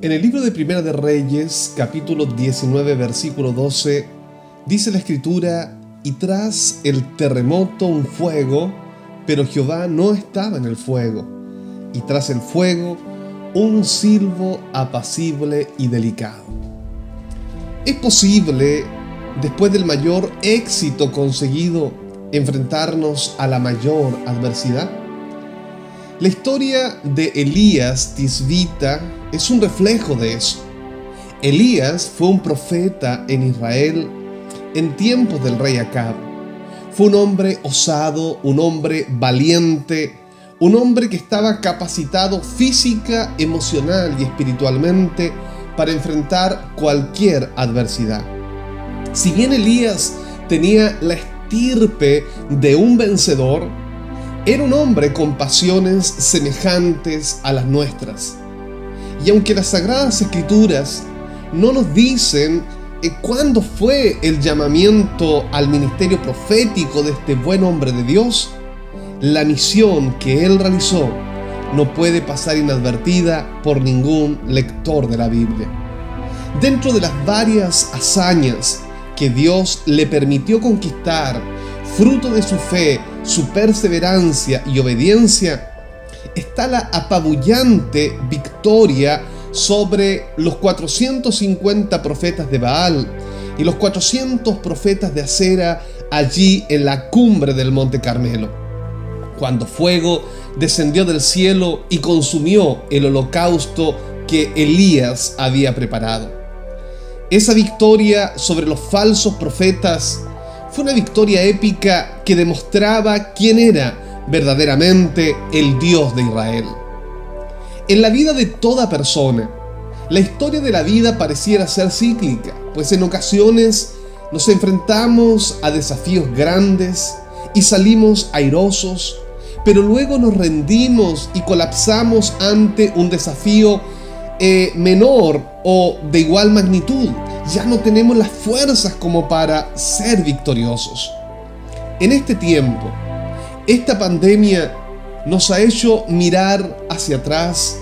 En el libro de Primera de Reyes, capítulo 19, versículo 12, dice la Escritura: y tras el terremoto un fuego, pero Jehová no estaba en el fuego, y tras el fuego un silbo apacible y delicado. ¿Es posible, después del mayor éxito conseguido, enfrentarnos a la mayor adversidad? La historia de Elías Tisbita es un reflejo de eso. Elías fue un profeta en Israel en tiempos del rey Acab. Fue un hombre osado, un hombre valiente, un hombre que estaba capacitado física, emocional y espiritualmente para enfrentar cualquier adversidad. Si bien Elías tenía la estirpe de un vencedor, era un hombre con pasiones semejantes a las nuestras. Y aunque las Sagradas Escrituras no nos dicen cuándo fue el llamamiento al ministerio profético de este buen hombre de Dios, la misión que él realizó no puede pasar inadvertida por ningún lector de la Biblia. Dentro de las varias hazañas que Dios le permitió conquistar, fruto de su fe, su perseverancia y obediencia, está la apabullante victoria sobre los 450 profetas de Baal y los 400 profetas de Acera allí en la cumbre del Monte Carmelo, cuando fuego descendió del cielo y consumió el holocausto que Elías había preparado. Esa victoria sobre los falsos profetas fue una victoria épica que demostraba quién era verdaderamente el Dios de Israel. En la vida de toda persona, la historia de la vida pareciera ser cíclica, pues en ocasiones nos enfrentamos a desafíos grandes y salimos airosos, pero luego nos rendimos y colapsamos ante un desafío menor o de igual magnitud. Ya no tenemos las fuerzas como para ser victoriosos. En este tiempo, esta pandemia nos ha hecho mirar hacia atrás,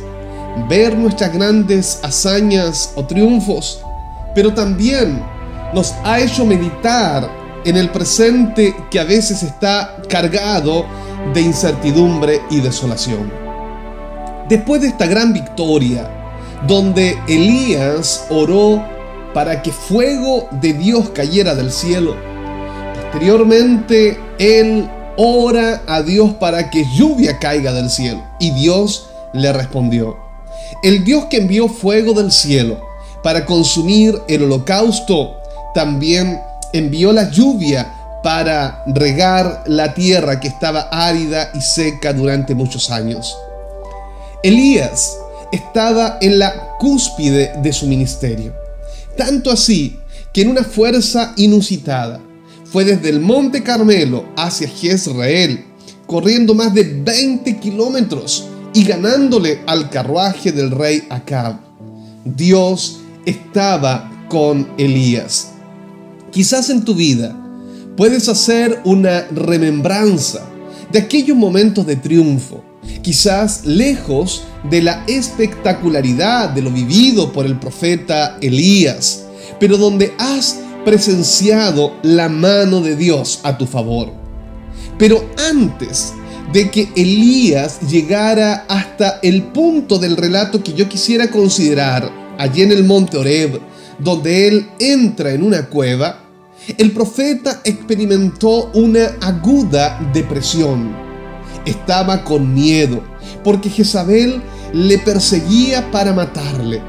ver nuestras grandes hazañas o triunfos, pero también nos ha hecho meditar en el presente que a veces está cargado de incertidumbre y desolación. Después de esta gran victoria, donde Elías oró para que fuego de Dios cayera del cielo, posteriormente él ora a Dios para que lluvia caiga del cielo, y Dios le respondió. El Dios que envió fuego del cielo para consumir el holocausto, también envió la lluvia para regar la tierra que estaba árida y seca durante muchos años. Elías estaba en la cúspide de su ministerio, tanto así que en una fuerza inusitada fue desde el Monte Carmelo hacia Jezreel, corriendo más de 20 kilómetros y ganándole al carruaje del rey Acab. Dios estaba con Elías. Quizás en tu vida puedes hacer una remembranza de aquellos momentos de triunfo, quizás lejos de la espectacularidad de lo vivido por el profeta Elías, pero donde has presenciado la mano de Dios a tu favor. Pero antes de que Elías llegara hasta el punto del relato que yo quisiera considerar, allí en el monte Horeb, donde él entra en una cueva, el profeta experimentó una aguda depresión. Estaba con miedo, porque Jezabel le perseguía para matarle.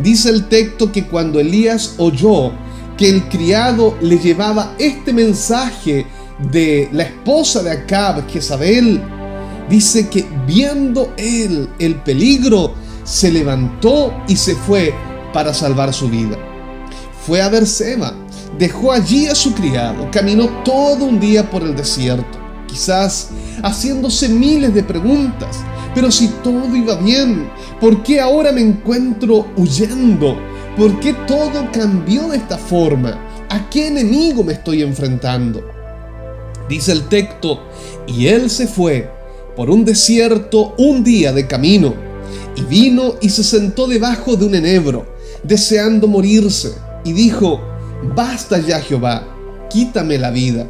Dice el texto que cuando Elías oyó que el criado le llevaba este mensaje de la esposa de Acab, Jezabel, dice que viendo él el peligro, se levantó y se fue para salvar su vida. Fue a Berseba, dejó allí a su criado, caminó todo un día por el desierto, quizás haciéndose miles de preguntas. Pero si todo iba bien, ¿por qué ahora me encuentro huyendo? ¿Por qué todo cambió de esta forma? ¿A qué enemigo me estoy enfrentando? Dice el texto, y él se fue por un desierto un día de camino, Y vino y se sentó debajo de un enebro, deseando morirse, y dijo: Basta ya, Jehová, quítame la vida,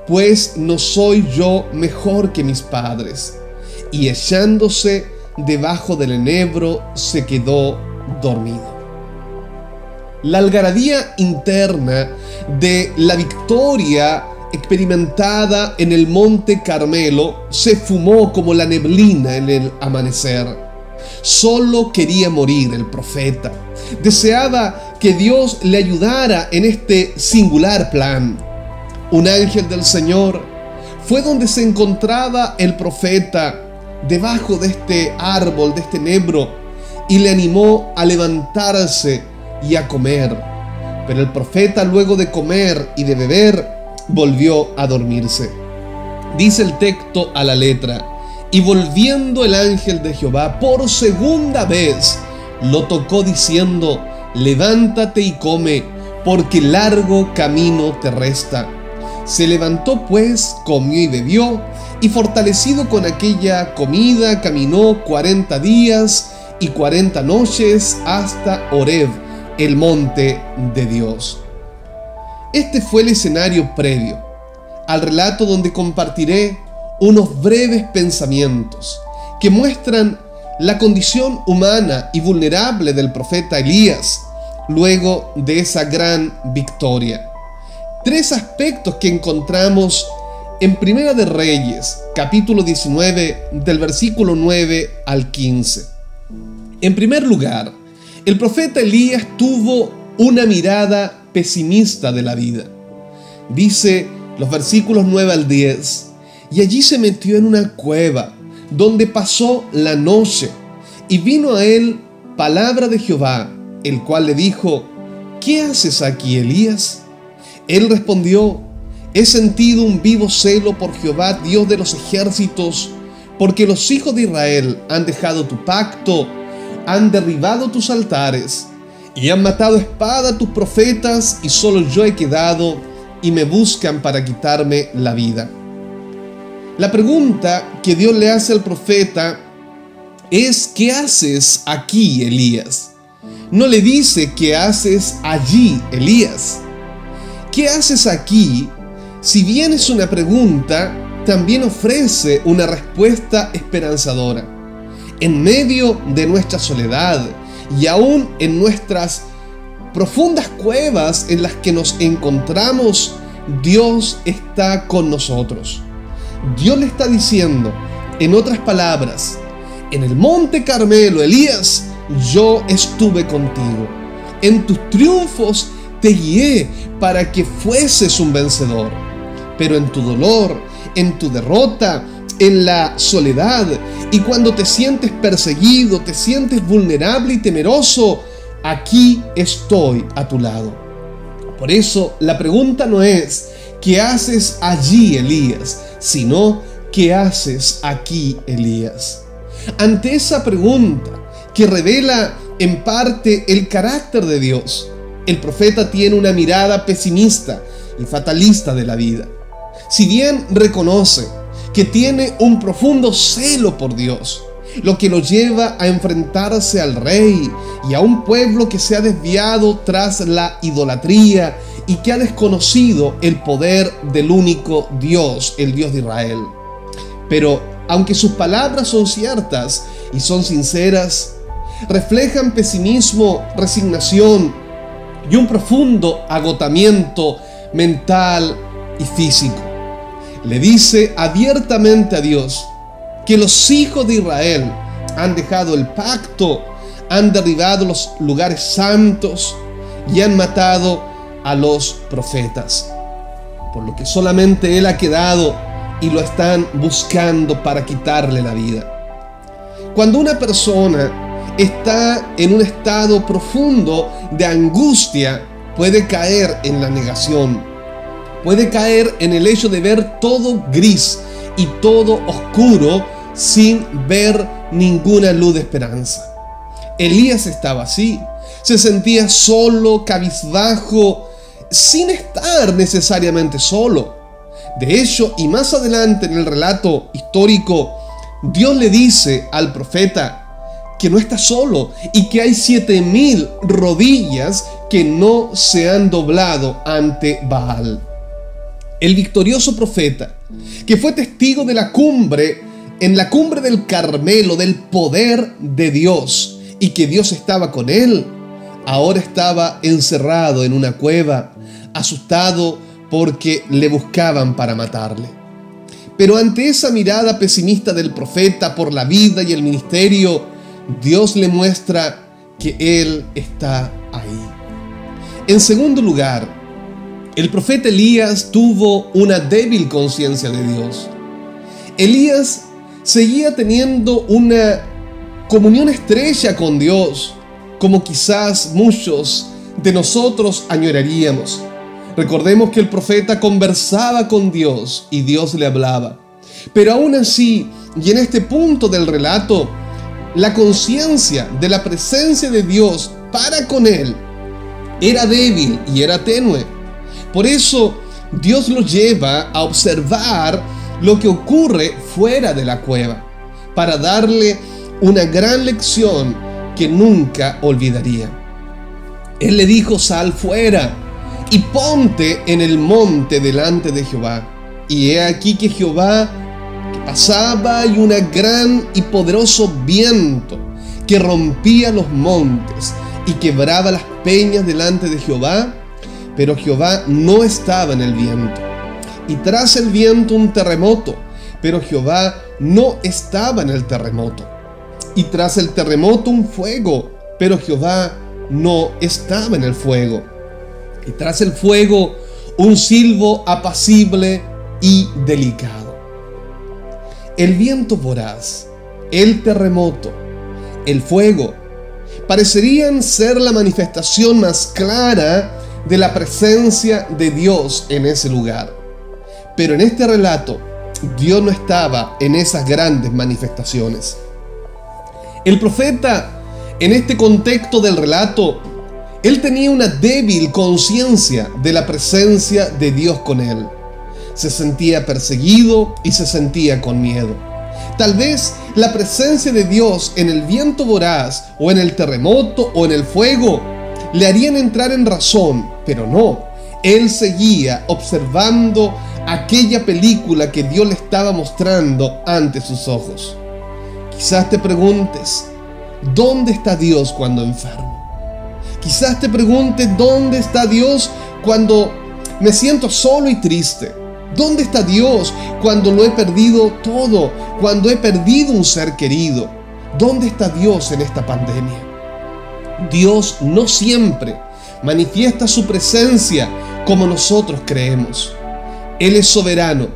pues no soy yo mejor que mis padres. Y echándose debajo del enebro, se quedó dormido. La algarabía interna de la victoria experimentada en el Monte Carmelo se fumó como la neblina en el amanecer. Solo quería morir el profeta. Deseaba que Dios le ayudara en este singular plan. Un ángel del Señor fue donde se encontraba el profeta, debajo de este árbol, de este enebro, y le animó a levantarse y a comer. Pero el profeta, luego de comer y de beber, volvió a dormirse. Dice el texto a la letra: y volviendo el ángel de Jehová por segunda vez, lo tocó diciendo: levántate y come, porque largo camino te resta. Se levantó pues, comió y bebió, y fortalecido con aquella comida, caminó 40 días y 40 noches hasta Horeb, el monte de Dios. Este fue el escenario previo al relato, donde compartiré unos breves pensamientos que muestran la condición humana y vulnerable del profeta Elías luego de esa gran victoria. 3 aspectos que encontramos en Primera de Reyes, capítulo 19, del versículo 9 al 15. En primer lugar, el profeta Elías tuvo una mirada pesimista de la vida. Dice los versículos 9 al 10: y allí se metió en una cueva, donde pasó la noche, y vino a él palabra de Jehová, el cual le dijo: ¿qué haces aquí, Elías? Él respondió: he sentido un vivo celo por Jehová, Dios de los ejércitos, porque los hijos de Israel han dejado tu pacto, han derribado tus altares, y han matado a espada a tus profetas, y solo yo he quedado, y me buscan para quitarme la vida. La pregunta que Dios le hace al profeta es: ¿qué haces aquí, Elías? No le dice: ¿qué haces allí, Elías? ¿Qué haces aquí? Si bien es una pregunta, también ofrece una respuesta esperanzadora. En medio de nuestra soledad y aún en nuestras profundas cuevas en las que nos encontramos, Dios está con nosotros. Dios le está diciendo, en otras palabras: en el Monte Carmelo, Elías, yo estuve contigo. En tus triunfos te guié para que fueses un vencedor. Pero en tu dolor, en tu derrota, en la soledad, y cuando te sientes perseguido, te sientes vulnerable y temeroso, aquí estoy a tu lado. Por eso la pregunta no es: ¿qué haces allí, Elías?, sino: ¿qué haces aquí, Elías? Ante esa pregunta, que revela en parte el carácter de Dios, el profeta tiene una mirada pesimista y fatalista de la vida. Si bien reconoce que tiene un profundo celo por Dios, lo que lo lleva a enfrentarse al rey y a un pueblo que se ha desviado tras la idolatría y que ha desconocido el poder del único Dios, el Dios de Israel. Pero aunque sus palabras son ciertas y son sinceras, reflejan pesimismo, resignación y un profundo agotamiento mental y físico. Le dice abiertamente a Dios que los hijos de Israel han dejado el pacto, han derribado los lugares santos y han matado a los profetas, por lo que solamente él ha quedado y lo están buscando para quitarle la vida. Cuando una persona está en un estado profundo de angustia, puede caer en la negación, puede caer en el hecho de ver todo gris y todo oscuro sin ver ninguna luz de esperanza. Elías estaba así, se sentía solo, cabizbajo, sin estar necesariamente solo. De hecho, y más adelante en el relato histórico, Dios le dice al profeta que no está solo y que hay 7.000 rodillas que no se han doblado ante Baal. El victorioso profeta, que fue testigo de la cumbre, en la cumbre del Carmelo, del poder de Dios, y que Dios estaba con él, ahora estaba encerrado en una cueva, asustado porque le buscaban para matarle. Pero ante esa mirada pesimista del profeta por la vida y el ministerio, Dios le muestra que Él está ahí. En segundo lugar, el profeta Elías tuvo una débil conciencia de Dios. Elías seguía teniendo una comunión estrecha con Dios, como quizás muchos de nosotros añoraríamos. Recordemos que el profeta conversaba con Dios y Dios le hablaba. Pero aún así, y en este punto del relato, la conciencia de la presencia de Dios para con él era débil y era tenue. Por eso Dios lo lleva a observar lo que ocurre fuera de la cueva, para darle una gran lección que nunca olvidaría. Él le dijo: sal fuera y ponte en el monte delante de Jehová. Y he aquí que Jehová pasaba, y un gran y poderoso viento que rompía los montes y quebraba las peñas delante de Jehová, pero Jehová no estaba en el viento. Y tras el viento un terremoto, pero Jehová no estaba en el terremoto. Y tras el terremoto un fuego, pero Jehová no estaba en el fuego. Y tras el fuego un silbo apacible y delicado. El viento voraz, el terremoto, el fuego, parecerían ser la manifestación más clara de la presencia de Dios en ese lugar. Pero en este relato, Dios no estaba en esas grandes manifestaciones. El profeta, en este contexto del relato, él tenía una débil conciencia de la presencia de Dios con él. Se sentía perseguido y se sentía con miedo. Tal vez la presencia de Dios en el viento voraz, o en el terremoto, o en el fuego, le harían entrar en razón, pero no. Él seguía observando aquella película que Dios le estaba mostrando ante sus ojos. Quizás te preguntes, ¿dónde está Dios cuando enfermo? Quizás te preguntes, ¿dónde está Dios cuando me siento solo y triste? ¿Dónde está Dios cuando lo he perdido todo? Cuando he perdido un ser querido. ¿Dónde está Dios en esta pandemia? Dios no siempre manifiesta su presencia como nosotros creemos. Él es soberano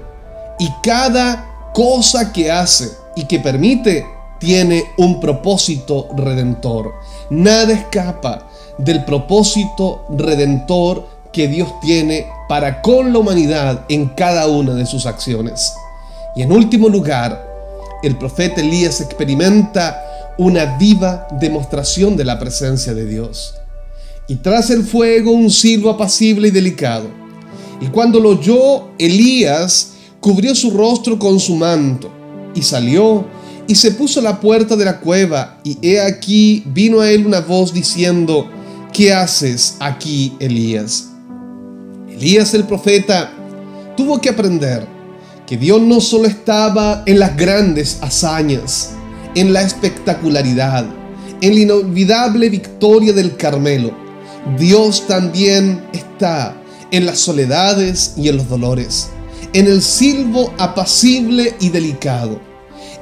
y cada cosa que hace y que permite tiene un propósito redentor. Nada escapa del propósito redentor que Dios tiene para con la humanidad en cada una de sus acciones. Y en último lugar, el profeta Elías experimenta una viva demostración de la presencia de Dios. Y tras el fuego un silbo apacible y delicado. Y cuando lo oyó, Elías cubrió su rostro con su manto, y salió, y se puso a la puerta de la cueva, y he aquí vino a él una voz diciendo: ¿qué haces aquí, Elías? Elías el profeta tuvo que aprender que Dios no solo estaba en las grandes hazañas, en la espectacularidad, en la inolvidable victoria del Carmelo. Dios también está en las soledades y en los dolores, en el silbo apacible y delicado.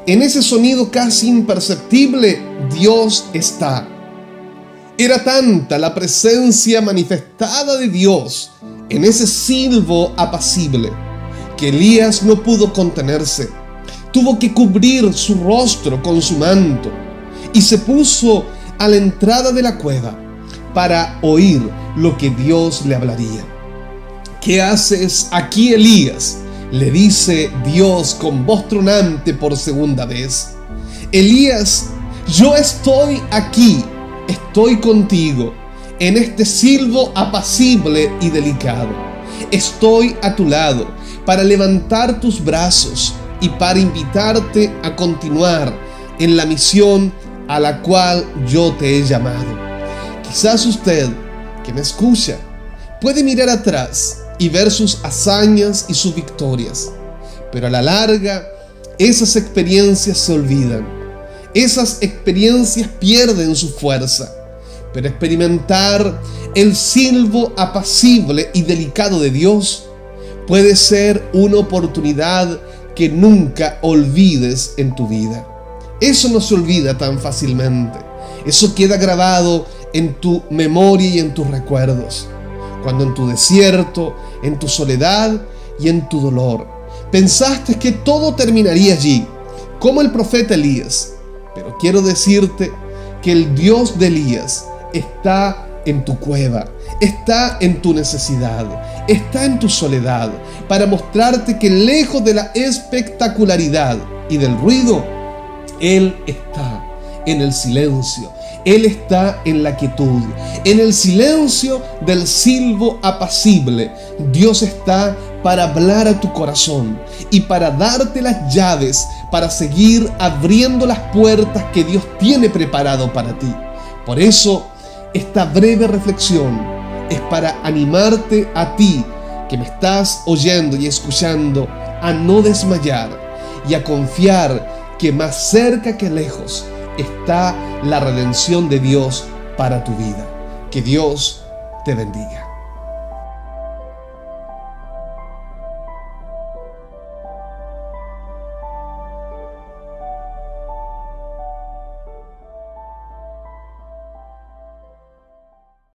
En ese sonido casi imperceptible, Dios está. Era tanta la presencia manifestada de Dios en ese silbo apacible que Elías no pudo contenerse. Tuvo que cubrir su rostro con su manto y se puso a la entrada de la cueva para oír lo que Dios le hablaría. ¿Qué haces aquí, Elías?, le dice Dios con voz tronante por segunda vez. Elías, yo estoy aquí, estoy contigo, en este silbo apacible y delicado. Estoy a tu lado para levantar tus brazos y para invitarte a continuar en la misión a la cual yo te he llamado. Quizás usted, que me escucha, puede mirar atrás y ver sus hazañas y sus victorias, pero a la larga esas experiencias se olvidan. Esas experiencias pierden su fuerza, pero experimentar el silbo apacible y delicado de Dios puede ser una oportunidad que nunca olvides en tu vida. Eso no se olvida tan fácilmente. Eso queda grabado en tu memoria y en tus recuerdos. Cuando en tu desierto, en tu soledad y en tu dolor, pensaste que todo terminaría allí, como el profeta Elías. Pero quiero decirte que el Dios de Elías está en tu cueva, está en tu necesidad, está en tu soledad, para mostrarte que lejos de la espectacularidad y del ruido, Él está en el silencio. Él está en la quietud, en el silencio del silbo apacible. Dios está para hablar a tu corazón y para darte las llaves para seguir abriendo las puertas que Dios tiene preparado para ti. Por eso, esta breve reflexión es para animarte a ti que me estás oyendo y escuchando a no desmayar y a confiar que más cerca que lejos está la redención de Dios para tu vida. Que Dios te bendiga.